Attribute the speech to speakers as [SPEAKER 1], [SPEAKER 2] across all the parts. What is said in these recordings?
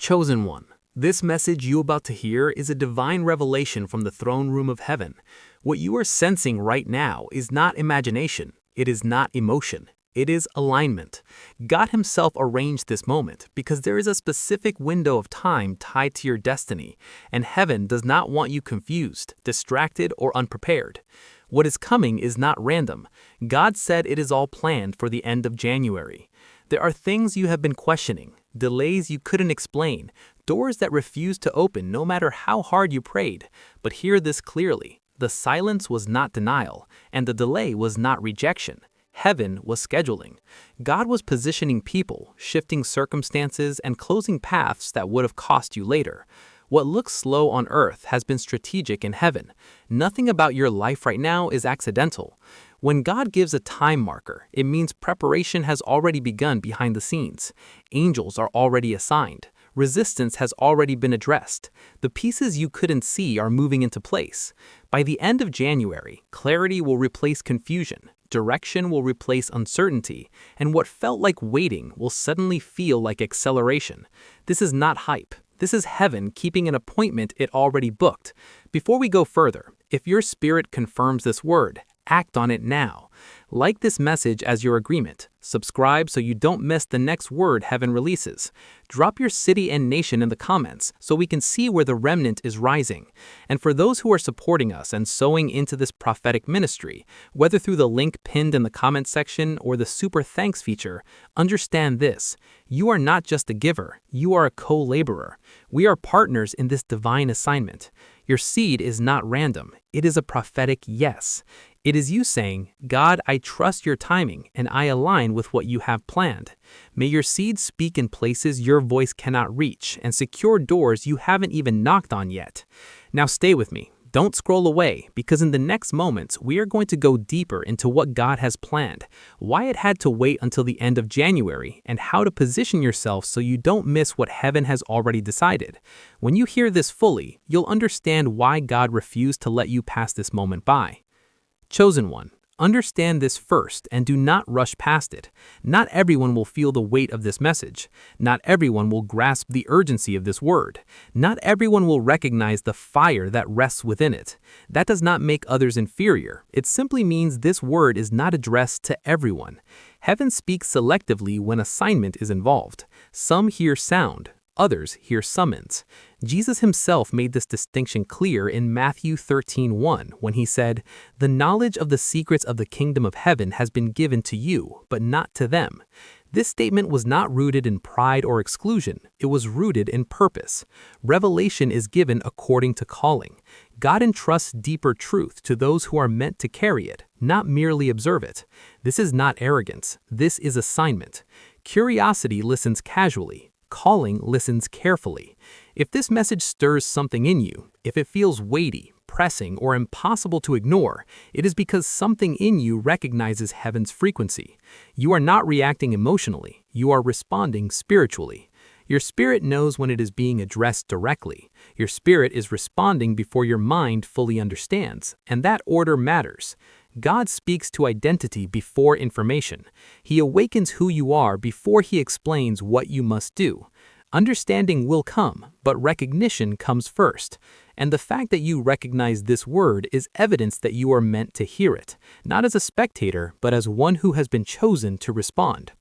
[SPEAKER 1] Chosen one, this message you about to hear is a divine revelation from the throne room of heaven. What you are sensing right now is not imagination, it is not emotion, it is alignment. God Himself arranged this moment because there is a specific window of time tied to your destiny, and heaven does not want you confused, distracted, or unprepared. What is coming is not random. God said it is all planned for the end of January. There are things you have been questioning, delays you couldn't explain, doors that refused to open no matter how hard you prayed. But hear this clearly. The silence was not denial, and the delay was not rejection. Heaven was scheduling. God was positioning people, shifting circumstances, and closing paths that would have cost you later. What looks slow on earth has been strategic in heaven. Nothing about your life right now is accidental. When God gives a time marker, it means preparation has already begun behind the scenes. Angels are already assigned. Resistance has already been addressed. The pieces you couldn't see are moving into place. By the end of January, clarity will replace confusion. Direction will replace uncertainty, and what felt like waiting will suddenly feel like acceleration. This is not hype. This is heaven keeping an appointment it already booked. Before we go further, if your spirit confirms this word, act on it now. Like this message as your agreement. Subscribe so you don't miss the next word heaven releases. Drop your city and nation in the comments so we can see where the remnant is rising. And for those who are supporting us and sowing into this prophetic ministry, whether through the link pinned in the comment section or the super thanks feature, understand this. You are not just a giver, you are a co-laborer. We are partners in this divine assignment. Your seed is not random, it is a prophetic yes. It is you saying, God, I trust your timing and I align with what you have planned. May your seed speak in places your voice cannot reach and secure doors you haven't even knocked on yet. Now stay with me. Don't scroll away, because in the next moments, we are going to go deeper into what God has planned, why it had to wait until the end of January, and how to position yourself so you don't miss what heaven has already decided. When you hear this fully, you'll understand why God refused to let you pass this moment by. Chosen one, understand this first and do not rush past it. Not everyone will feel the weight of this message. Not everyone will grasp the urgency of this word. Not everyone will recognize the fire that rests within it. That does not make others inferior. It simply means this word is not addressed to everyone. Heaven speaks selectively when assignment is involved. Some hear sound. Others hear summons. Jesus Himself made this distinction clear in Matthew 13:1 when He said, "The knowledge of the secrets of the kingdom of heaven has been given to you, but not to them." This statement was not rooted in pride or exclusion. It was rooted in purpose. Revelation is given according to calling. God entrusts deeper truth to those who are meant to carry it, not merely observe it. This is not arrogance. This is assignment. Curiosity listens casually. Calling listens carefully. If this message stirs something in you, if it feels weighty, pressing, or impossible to ignore, it is because something in you recognizes heaven's frequency. You are not reacting emotionally, you are responding spiritually. Your spirit knows when it is being addressed directly. Your spirit is responding before your mind fully understands, and that order matters. God speaks to identity before information. He awakens who you are before He explains what you must do. Understanding will come, but recognition comes first. And the fact that you recognize this word is evidence that you are meant to hear it, not as a spectator, but as one who has been chosen to respond.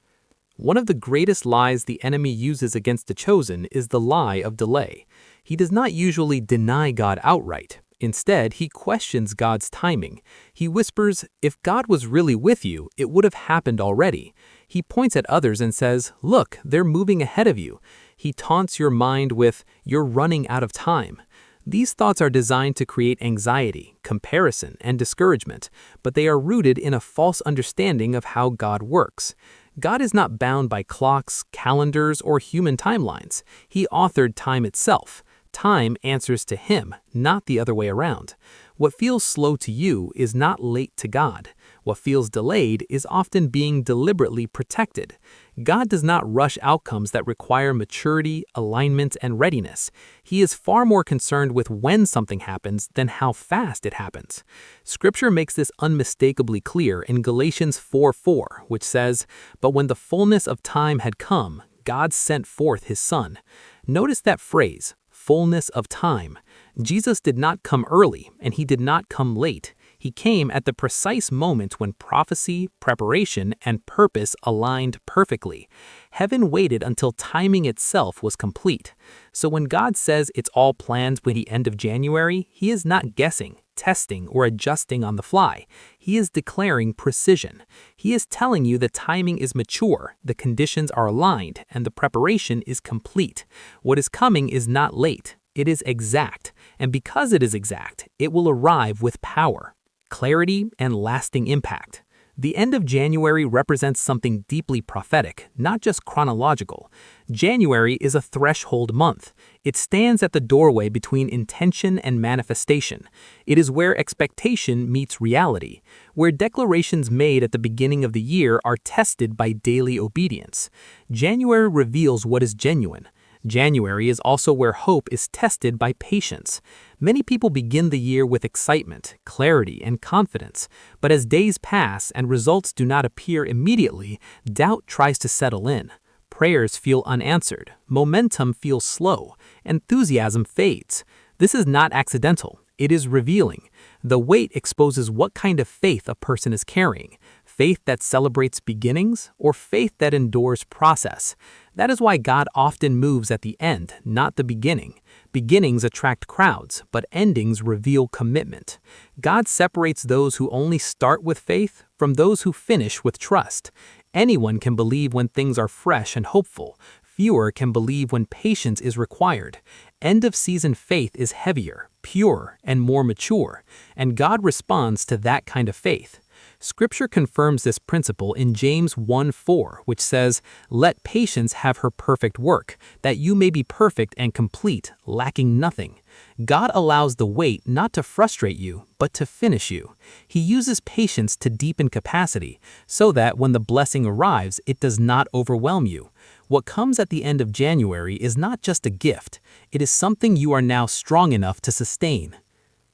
[SPEAKER 1] One of the greatest lies the enemy uses against the chosen is the lie of delay. He does not usually deny God outright. Instead, he questions God's timing. He whispers, if God was really with you, it would have happened already. He points at others and says, look, they're moving ahead of you. He taunts your mind with, you're running out of time. These thoughts are designed to create anxiety, comparison, and discouragement, but they are rooted in a false understanding of how God works. God is not bound by clocks, calendars, or human timelines. He authored time itself. Time answers to Him, not the other way around. What feels slow to you is not late to God. What feels delayed is often being deliberately protected. God does not rush outcomes that require maturity, alignment, and readiness. He is far more concerned with when something happens than how fast it happens. Scripture makes this unmistakably clear in Galatians 4:4, which says, "But when the fullness of time had come, God sent forth His Son." Notice that phrase, fullness of time. Jesus did not come early, and he did not come late. He came at the precise moment when prophecy, preparation, and purpose aligned perfectly. Heaven waited until timing itself was complete. So when God says it's all planned by the end of January, he is not guessing, testing, or adjusting on the fly. He is declaring precision. He is telling you the timing is mature, the conditions are aligned, and the preparation is complete. What is coming is not late. It is exact, and because it is exact, it will arrive with power, clarity, and lasting impact. The end of January represents something deeply prophetic, not just chronological. January is a threshold month. It stands at the doorway between intention and manifestation. It is where expectation meets reality, where declarations made at the beginning of the year are tested by daily obedience. January reveals what is genuine. January is also where hope is tested by patience. Many people begin the year with excitement, clarity, and confidence, but as days pass and results do not appear immediately, doubt tries to settle in. Prayers feel unanswered, momentum feels slow, enthusiasm fades. This is not accidental. It is revealing. The weight exposes what kind of faith a person is carrying. Faith that celebrates beginnings or faith that endures process. That is why God often moves at the end, not the beginning. Beginnings attract crowds, but endings reveal commitment. God separates those who only start with faith from those who finish with trust. Anyone can believe when things are fresh and hopeful. Fewer can believe when patience is required. End-of-season faith is heavier, pure, and more mature, and God responds to that kind of faith. Scripture confirms this principle in James 1:4, which says, "Let patience have her perfect work, that you may be perfect and complete, lacking nothing." God allows the wait not to frustrate you, but to finish you. He uses patience to deepen capacity, so that when the blessing arrives, it does not overwhelm you. What comes at the end of January is not just a gift, it is something you are now strong enough to sustain.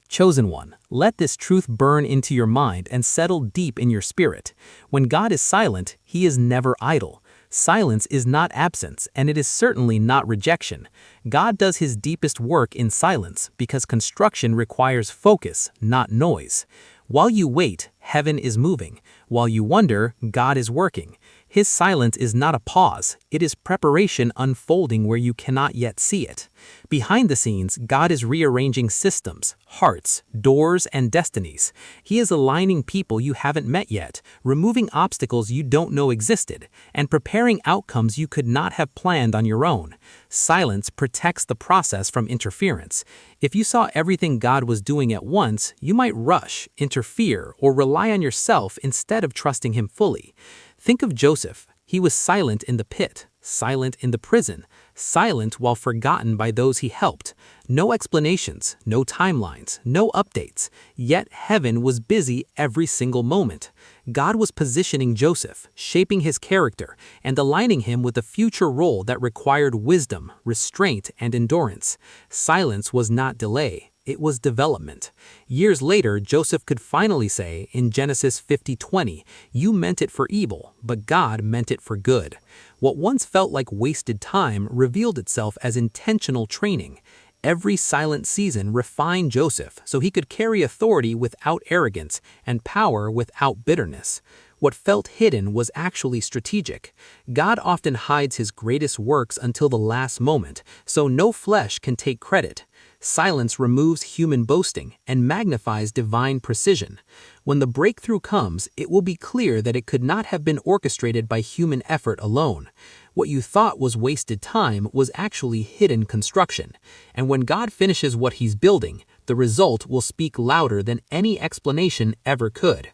[SPEAKER 1] Chosen one, let this truth burn into your mind and settle deep in your spirit. When God is silent, he is never idle. Silence is not absence, and it is certainly not rejection. God does his deepest work in silence because construction requires focus, not noise. While you wait, heaven is moving. While you wonder, God is working. His silence is not a pause, it is preparation unfolding where you cannot yet see it. Behind the scenes, God is rearranging systems, hearts, doors, and destinies. He is aligning people you haven't met yet, removing obstacles you don't know existed, and preparing outcomes you could not have planned on your own. Silence protects the process from interference. If you saw everything God was doing at once, you might rush, interfere, or rely on yourself instead of trusting him fully. Think of Joseph. He was silent in the pit, silent in the prison, silent while forgotten by those he helped. No explanations, no timelines, no updates. Yet heaven was busy every single moment. God was positioning Joseph, shaping his character, and aligning him with a future role that required wisdom, restraint, and endurance. Silence was not delay. It was development. Years later, Joseph could finally say, in Genesis 50:20, "You meant it for evil, but God meant it for good." What once felt like wasted time revealed itself as intentional training. Every silent season refined Joseph so he could carry authority without arrogance and power without bitterness. What felt hidden was actually strategic. God often hides his greatest works until the last moment, so no flesh can take credit. Silence removes human boasting and magnifies divine precision. When the breakthrough comes, it will be clear that it could not have been orchestrated by human effort alone. What you thought was wasted time was actually hidden construction. And when God finishes what he's building, the result will speak louder than any explanation ever could.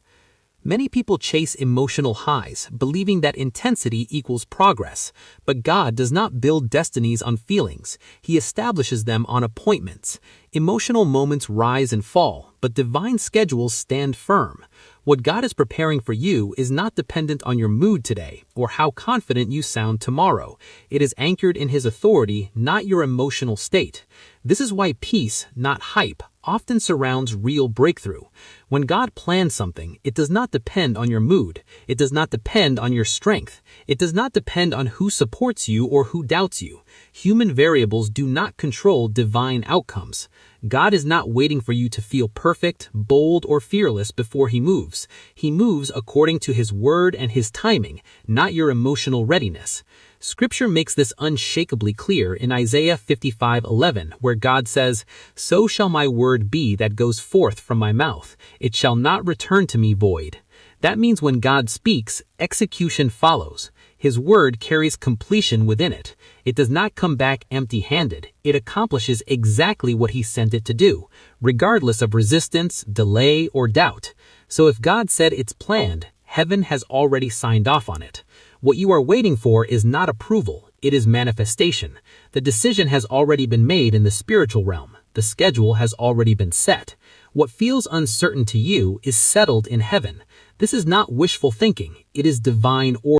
[SPEAKER 1] Many people chase emotional highs, believing that intensity equals progress. But God does not build destinies on feelings. He establishes them on appointments. Emotional moments rise and fall, but divine schedules stand firm. What God is preparing for you is not dependent on your mood today or how confident you sound tomorrow. It is anchored in his authority, not your emotional state. This is why peace, not hype, often surrounds real breakthrough. When God plans something, it does not depend on your mood. It does not depend on your strength. It does not depend on who supports you or who doubts you. Human variables do not control divine outcomes. God is not waiting for you to feel perfect, bold, or fearless before He moves. He moves according to His word and His timing, not your emotional readiness. Scripture makes this unshakably clear in Isaiah 55:11, where God says, "So shall my word be that goes forth from my mouth. It shall not return to me void." That means when God speaks, execution follows. His word carries completion within it. It does not come back empty-handed. It accomplishes exactly what He sent it to do, regardless of resistance, delay, or doubt. So if God said it's planned, heaven has already signed off on it. What you are waiting for is not approval, it is manifestation. The decision has already been made in the spiritual realm. The schedule has already been set. What feels uncertain to you is settled in heaven. This is not wishful thinking, it is divine order.